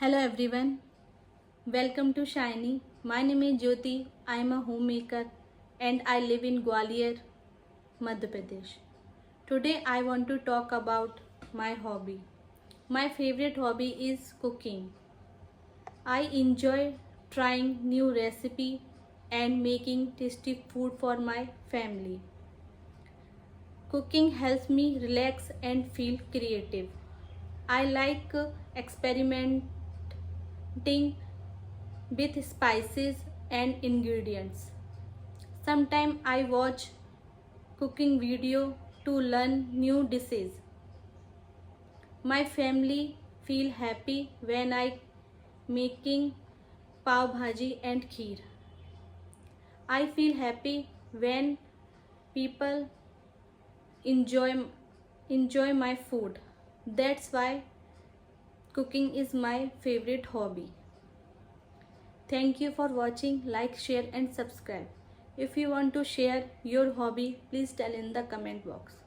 Hello everyone, welcome to Shiny. My name is Jyoti. I am a homemaker and I live in Gwalior, Madhya Pradesh. Today I want to talk about my hobby. My favorite hobby is cooking. I enjoy trying new recipe and making tasty food for my family. Cooking helps me relax and feel creative. I like experimenting with spices and ingredients. Sometimes I watch cooking video to learn new dishes. My family feel happy when I making pav bhaji and kheer. I feel happy when people enjoy enjoy my food. That's why cooking is my favorite hobby. Thank you for watching. Like, share and subscribe. If you want to share your hobby, please tell in the comment box.